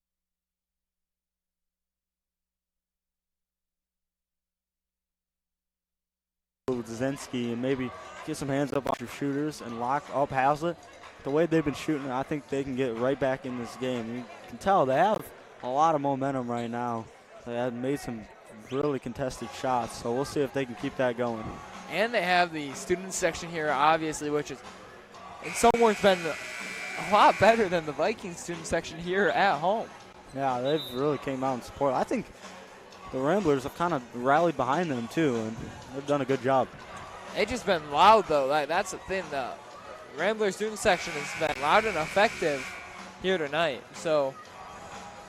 Zenski and maybe get some hands up on your shooters and lock up Haslett. The way they've been shooting, I think they can get right back in this game. You can tell they have a lot of momentum right now. They have made some really contested shots, so we'll see if they can keep that going. And they have the student section here, obviously, which is in some ways been a lot better than the Vikings student section here at home. Yeah, they've really came out and supported. I think the Ramblers have kind of rallied behind them too, and they've done a good job. They've just been loud, though. Like, that's the thing. The Ramblers student section has been loud and effective here tonight. So,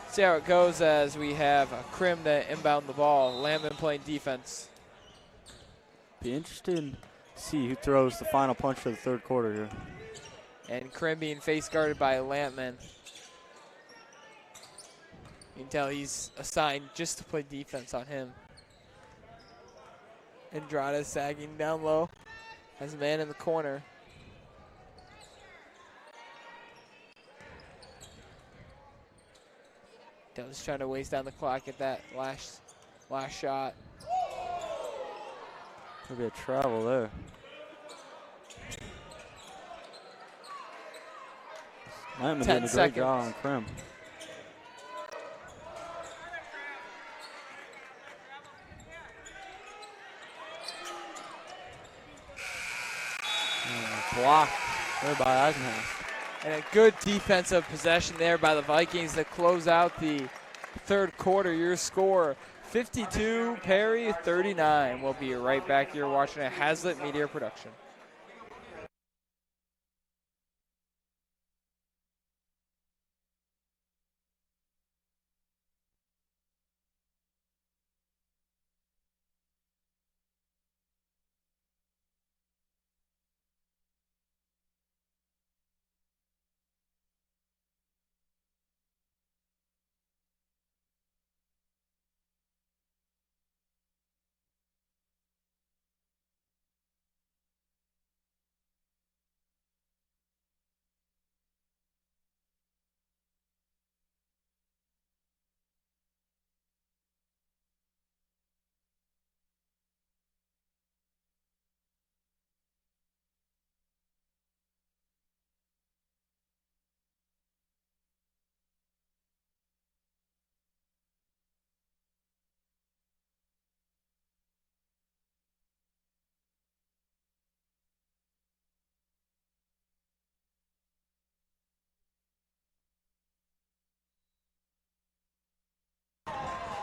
see how it goes as we have Krim to inbound the ball. Lampman playing defense. Be interesting to see who throws the final punch of the third quarter here. And Krim being face guarded by Lampman. You can tell he's assigned just to play defense on him. Andradas sagging down low. Has a man in the corner. Dell's trying to waste down the clock at that last shot. Could be a travel there. Lampman did a great job on Krim. Blocked there by Eisenhower. And a good defensive possession there by the Vikings to close out the third quarter. Your score, 52, Perry 39. We'll be right back here watching a Haslett Media production.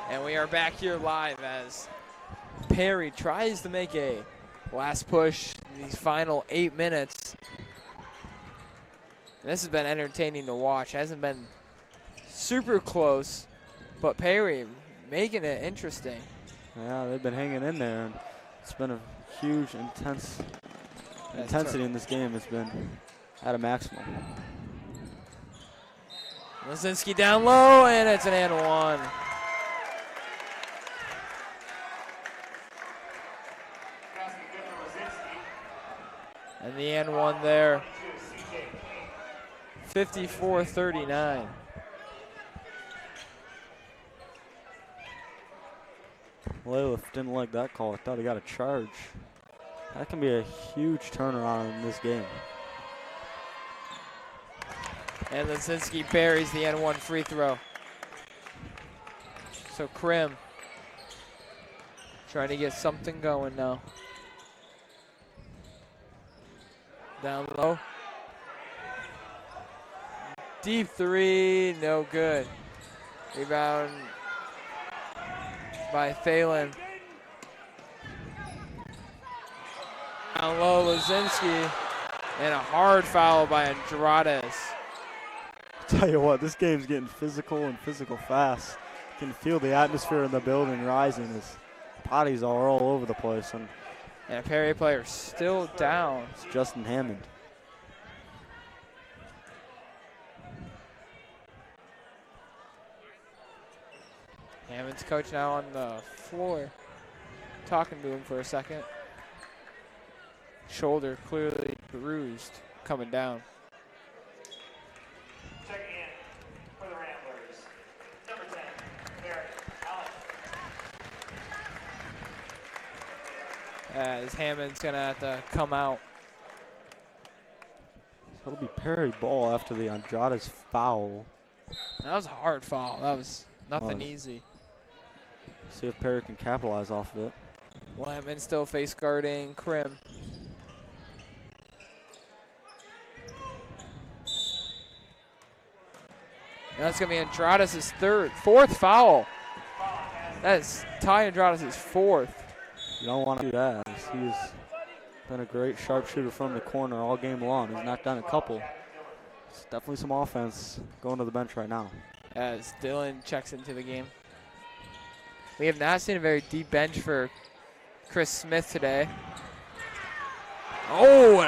And we are back here live as Perry tries to make a last push in these final 8 minutes. And this has been entertaining to watch. Hasn't been super close, but Perry making it interesting. Yeah, they've been hanging in there, and it's been a huge intensity in this game. It's been at a maximum. Lazinski down low, and it's an and one. And the and one there. 54-39. Layla didn't like that call. I thought he got a charge. That can be a huge turnaround in this game. And Lazinski buries the N1 free throw. So Krim trying to get something going now. Down low. Deep three, no good. Rebound by Thalen. Down low, Lazinski. And a hard foul by Andrades. Tell you what, this game's getting physical and physical fast. You can feel the atmosphere in the building rising as bodies are all over the place. And a Perry player still down. It's Justin Hammond. Hammond's coach now on the floor, talking to him for a second. Shoulder clearly bruised, coming down. Checking in for the Ramblers, number 10, Barrett Allen. As Hammond's gonna have to come out. So it'll be Perry ball after the Andrades foul. That was a hard foul. That was nothing easy. See if Perry can capitalize off of it. Lampman still face guarding Krim. That's going to be Andrades' fourth foul. That is Ty Andrades' fourth. You don't want to do that. He's been a great sharpshooter from the corner all game long. He's knocked down a couple. It's definitely some offense going to the bench right now. As Dylan checks into the game. We have not seen a very deep bench for Chris Smith today. Oh,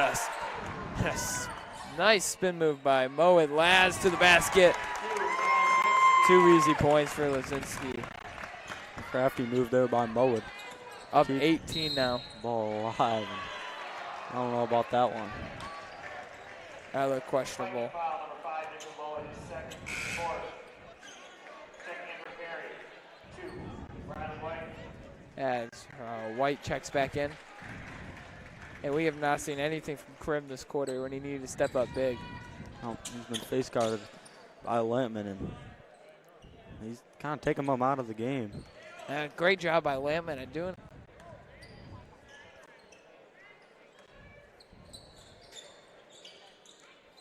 nice spin move by Moet Laz to the basket. 2 easy points for Lazinski. Crafty move there by Moet. Up 18 now. Ball alive. I don't know about that one. That looked questionable. As White checks back in. And we have not seen anything from Krim this quarter when he needed to step up big. Oh, he's been face guarded by Lampman, and he's kind of taking him out of the game. And great job by Lampman at doing it.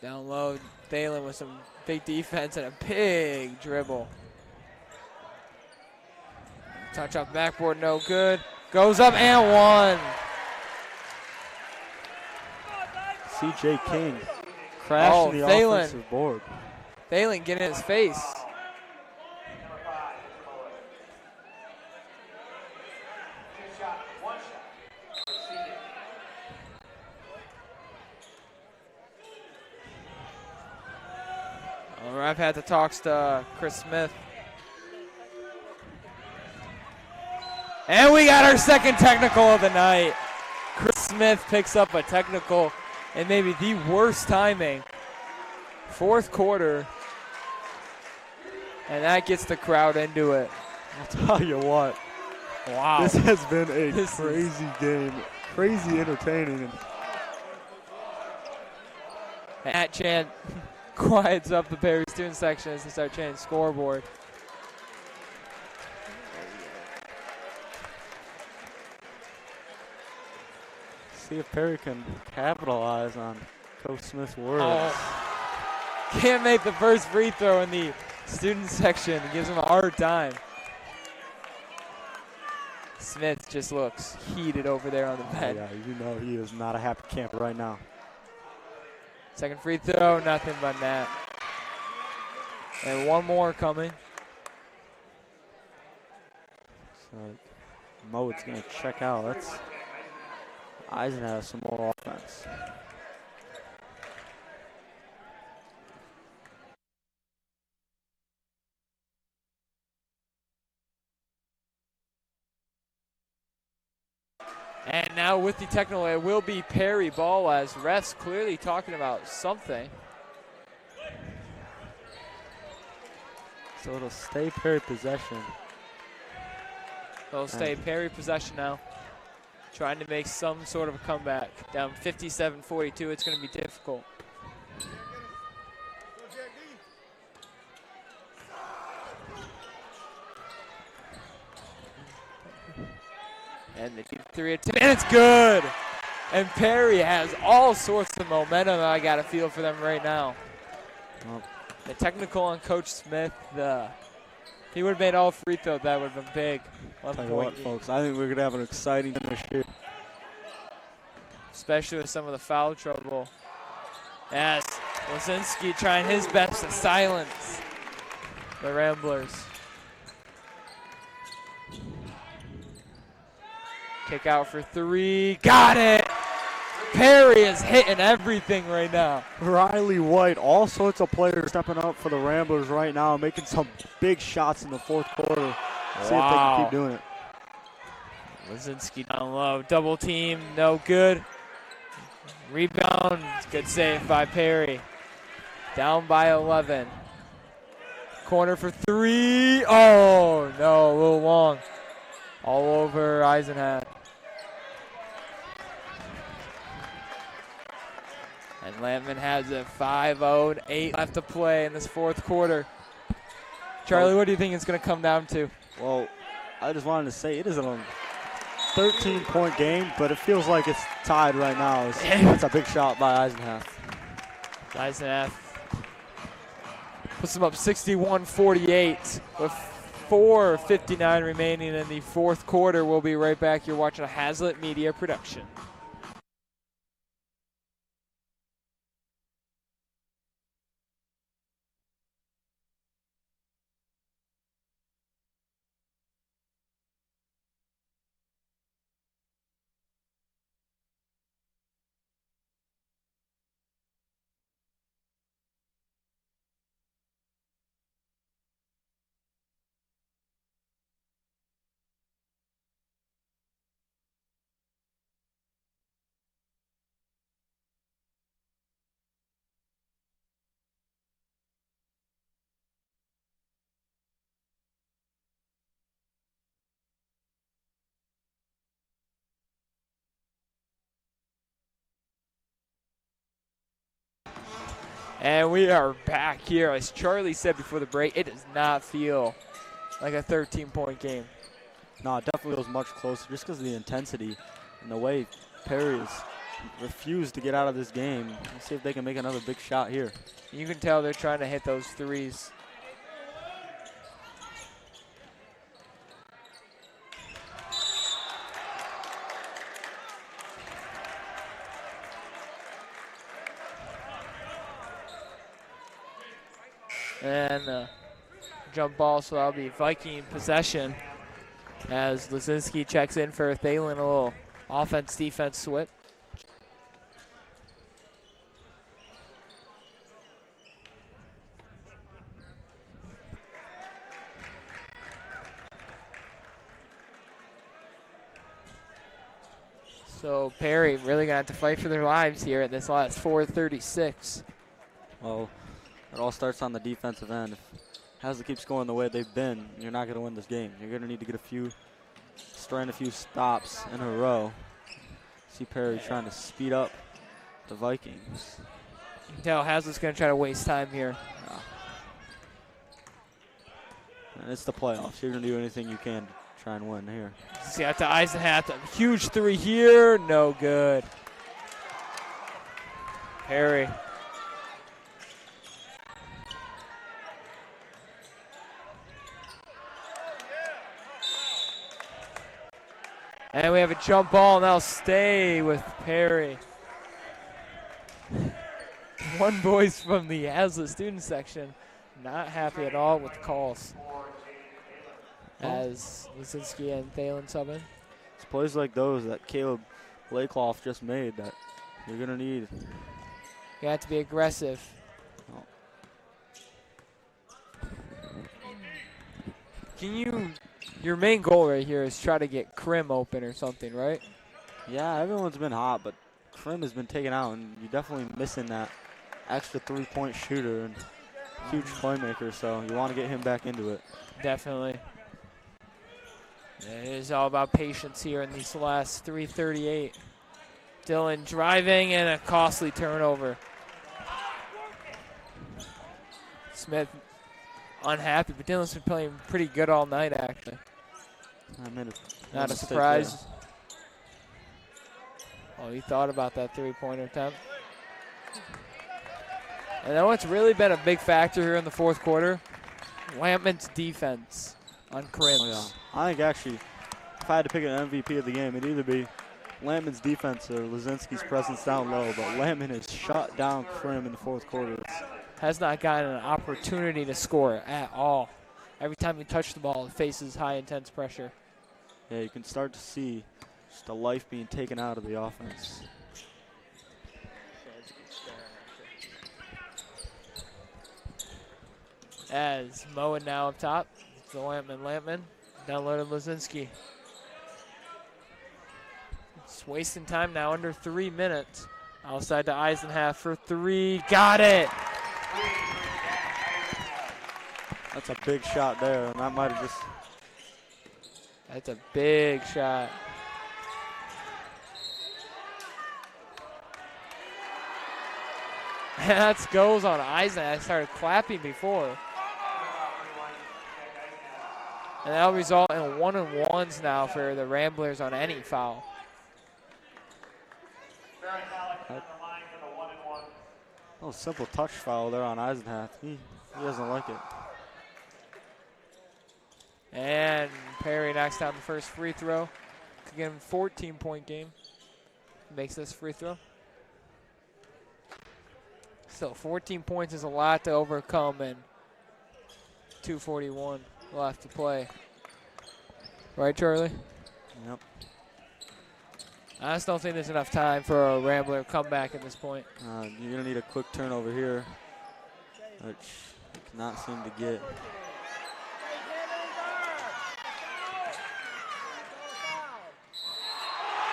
Down low, Thalen with some big defense and a big dribble. Touch off backboard, no good. Goes up and one. C.J. King crashing the offensive board. Thalen getting in his face. I've had to talk to Chris Smith. And we got our second technical of the night. Chris Smith picks up a technical and maybe the worst timing. Fourth quarter. And that gets the crowd into it. I'll tell you what. Wow. This has been a crazy game. Crazy entertaining. And that chant quiets up the Perry student section as they start chanting scoreboard. See if Perry can capitalize on Coach Smith's words. Oh. Can't make the first free throw in the student section. Gives him a hard time. Smith just looks heated over there on the bench. Yeah, you know he is not a happy camper right now. Second free throw, nothing but net. And one more coming. So Moat's going to check out. Eisen has some more offense. And now with the technical, it will be Perry ball as refs clearly talking about something. So it'll stay Perry possession. It'll stay Perry possession now. Trying to make some sort of a comeback. Down 57-42, it's going to be difficult. And the deep three attempt, and it's good! And Perry has all sorts of momentum I got to feel for them right now. Well, the technical on Coach Smith, he would have made all free throws. That would have been big. Tell you what, folks, I think we're going to have an exciting finish here. Especially with some of the foul trouble. As Lazinski trying his best to silence the Ramblers. Kick out for three. Got it! Perry is hitting everything right now. Riley White, all sorts of players stepping up for the Ramblers right now, making some big shots in the fourth quarter. See if they can keep doing it. Lazinski down low. Double team, no good. Rebound, good save by Perry. Down by 11. Corner for three. Oh, no, a little long. All over Eisenhat. And Lampman has a 5-0, 8 left to play in this fourth quarter. Charlie, what do you think it's going to come down to? Well, I just wanted to say it is a 13-point game, but it feels like it's tied right now. That's a big shot by Eisenhath. Eisenhath puts them up 61-48 with 4:59 remaining in the fourth quarter. We'll be right back. You're watching a Haslett Media production. And we are back here. As Charlie said before the break, it does not feel like a 13-point game. No, it definitely feels much closer just because of the intensity and the way Perry has refused to get out of this game. Let's see if they can make another big shot here. You can tell they're trying to hit those threes. And jump ball, so that'll be Viking possession as Lazinski checks in for Thalen, a little offense-defense switch. So Perry really going to have to fight for their lives here at this last 4:36. Well, it all starts on the defensive end. If Haslett keeps going the way they've been, you're not going to win this game. You're going to need to get strand a few stops in a row. See Perry trying to speed up the Vikings. You can tell Haslett's going to try to waste time here. Yeah. And it's the playoffs. You're going to do anything you can to try and win here. See out to Eisenhath. A huge three here. No good. Perry. And we have a jump ball, and that'll stay with Perry. One voice from the Haslett student section not happy at all with the calls. As Lisinski and Thalen sub in. It's plays like those that Caleb Lakeloff just made that you're going to need. You have to be aggressive. Your main goal right here is try to get Krim open or something, right? Yeah, everyone's been hot, but Krim has been taken out, and you're definitely missing that extra three-point shooter and huge playmaker, so you want to get him back into it. Definitely. It is all about patience here in these last 3:38. Dylan driving and a costly turnover. Smith unhappy, but Dylan's been playing pretty good all night, actually. Not a surprise. There. Oh, he thought about that three-pointer attempt. And then what's really been a big factor here in the fourth quarter? Lampman's defense on Krims. Oh, yeah. I think actually, if I had to pick an MVP of the game, it'd either be Lampman's defense or Lazinski's presence down low, but Lampman has shut down Krim in the fourth quarter. Has not gotten an opportunity to score at all. Every time he touches the ball, it faces high intense pressure. Yeah, you can start to see just the life being taken out of the offense. As Moen now up top. It's the Lampman. Downloaded Lazinski. It's wasting time now, under 3 minutes. Outside to Eisenhalf for three. Got it! That's a big shot there, and that might have just... That's a big shot. That goes on Eisenhalf. I started clapping before. And that'll result in 1-and-1s now for the Ramblers on any foul. Oh, simple touch foul there on Eisenhalf. He doesn't like it. And Perry knocks down the first free throw. Could give him a 14-point game. Makes this free throw. Still, 14 points is a lot to overcome, and 2:41 left to play. Right, Charlie? Yep. I just don't think there's enough time for a Rambler comeback at this point. You're going to need a quick turnover here, which you cannot seem to get.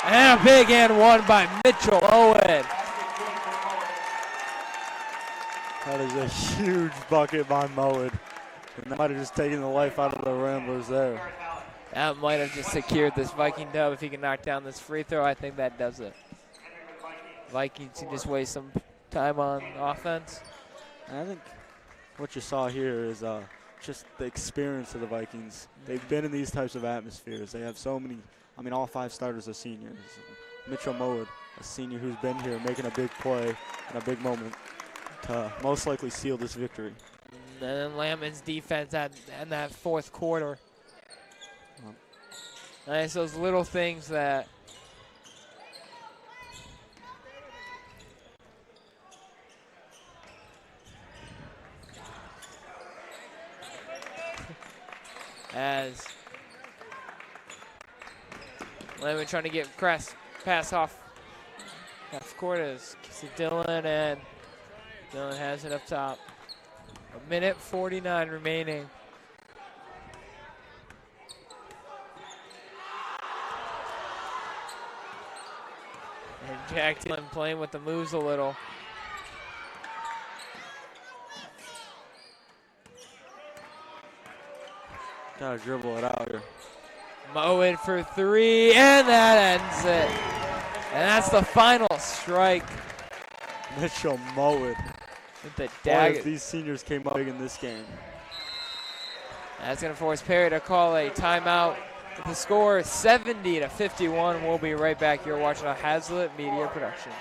And a big and one by Mitchell Owen. That is a huge bucket by Moen. And that might have just taken the life out of the Ramblers there. That might have just secured this Viking dub. If he can knock down this free throw, I think that does it. Vikings can just waste some time on offense. And I think what you saw here is just the experience of the Vikings. They've been in these types of atmospheres. They have so many, I mean, all five starters are seniors. Mitchell Moen, a senior who's been here making a big play in a big moment to most likely seal this victory. And then Lampman's defense in that fourth quarter. Nice, those little things that as Lampman trying to get pass off half court is Dylan, and Dylan has it up top. 1:49 remaining. And Jack Dylan playing with the moves a little. Gotta dribble it out here. Moen for three, and that ends it. And that's the final strike. Mitchell Moen. With the Boy, dagger. if these seniors came up big in this game. That's going to force Perry to call a timeout. With the score 70-51. We'll be right back. You're watching a Haslett Media production.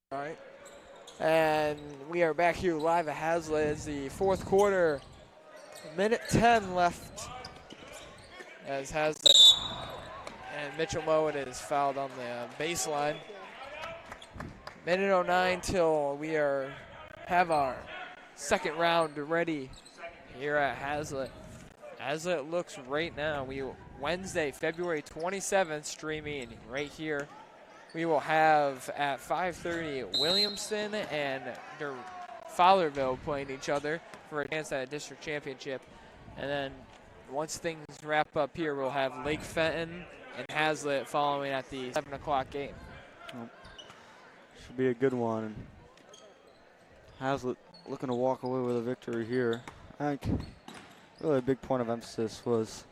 All right. And we are back here live at Haslett as the fourth quarter. Minute 10 left as Haslett and Mitchell Moen is fouled on the baseline. Minute 09 till we have our second round ready here at Haslett. Haslett looks right now. Wednesday, February 27th, streaming right here. We will have at 5:30 Williamston and Fowlerville playing each other for a chance at a district championship. And then once things wrap up here, we'll have Lake Fenton and Haslett following at the 7 o'clock game. Should be a good one. Haslett looking to walk away with a victory here. I think really a big point of emphasis was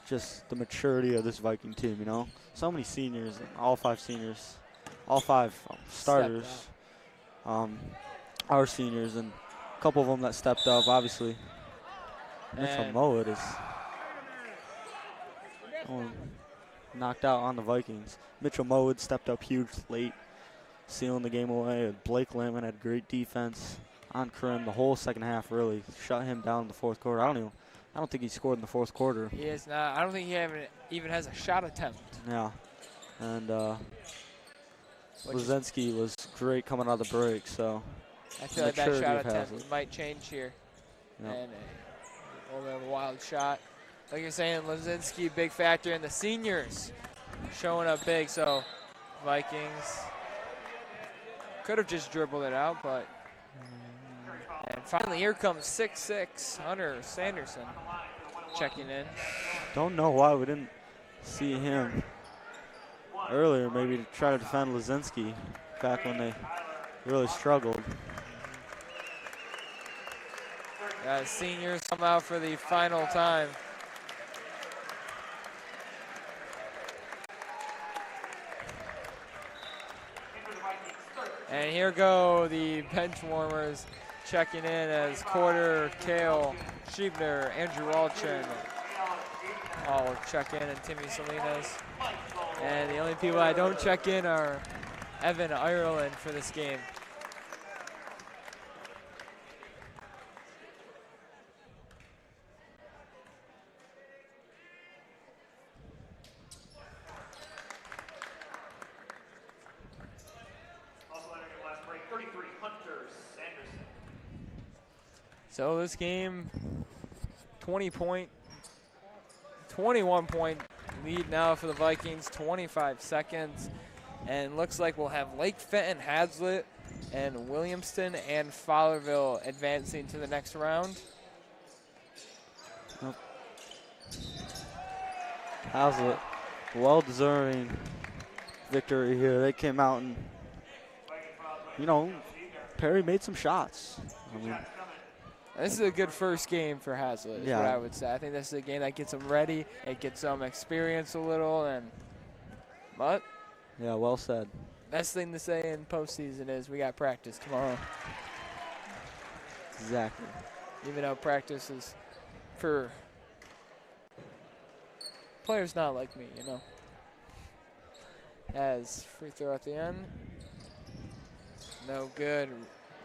just the maturity of this Viking team, you know. So many seniors, all five seniors, all five starters, our seniors, and a couple of them that stepped up, obviously. Mitchell Moen is knocked out on the Vikings. Mitchell Moen stepped up huge late, sealing the game away. Blake Lemon had great defense on Krim the whole second half, really. Shut him down in the fourth quarter. I don't think he scored in the fourth quarter. He is not. I don't think he even has a shot attempt. Yeah. And Leszczynski was great coming out of the break, so I feel like that shot attempt might change here. Yep. And a little bit of a wild shot. Like you're saying, Leszczynski, big factor, in the seniors showing up big. So Vikings could have just dribbled it out, but. And finally, here comes 6'6" Hunter Sanderson checking in. Don't know why we didn't see him earlier, maybe to try to defend Leszczynski back when they really struggled. Seniors come out for the final time. And here go the bench warmers checking in as Corder, Kale, Schiebner, Andrew Alchin all check in, and Timmy Salinas. And the only people I don't check in are Evan Ireland for this game. So this game, 21 point lead now for the Vikings, 25 seconds. And looks like we'll have Lake Fenton, Haslett, and Williamston and Fowlerville advancing to the next round. Haslett, well-deserving victory here. They came out and, you know, Perry made some shots. I mean, this is a good first game for Haslett, is what I would say. I think this is a game that gets them ready. It gets them experience a little, but yeah, well said. Best thing to say in postseason is we got practice tomorrow. Exactly. Even though practice is for players not like me, you know. As free throw at the end. No good.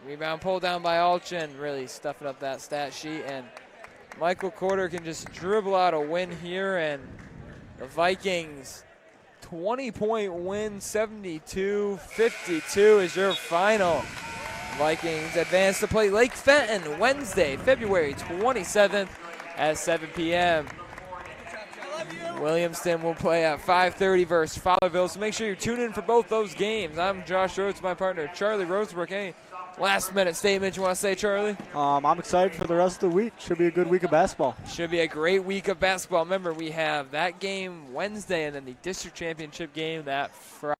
Rebound pulled down by Alchin, really stuffing up that stat sheet. And Michael Corder can just dribble out a win here. And the Vikings, 20-point win, 72-52 is your final. Vikings advance to play Lake Fenton Wednesday, February 27th at 7 p.m. Williamston will play at 5:30 versus Fowlerville. So make sure you tune in for both those games. I'm Josh Rhodes, my partner Charlie Rosebrook. Any last-minute statement you want to say, Charlie? I'm excited for the rest of the week. Should be a good week of basketball. Should be a great week of basketball. Remember, we have that game Wednesday and then the district championship game that Friday.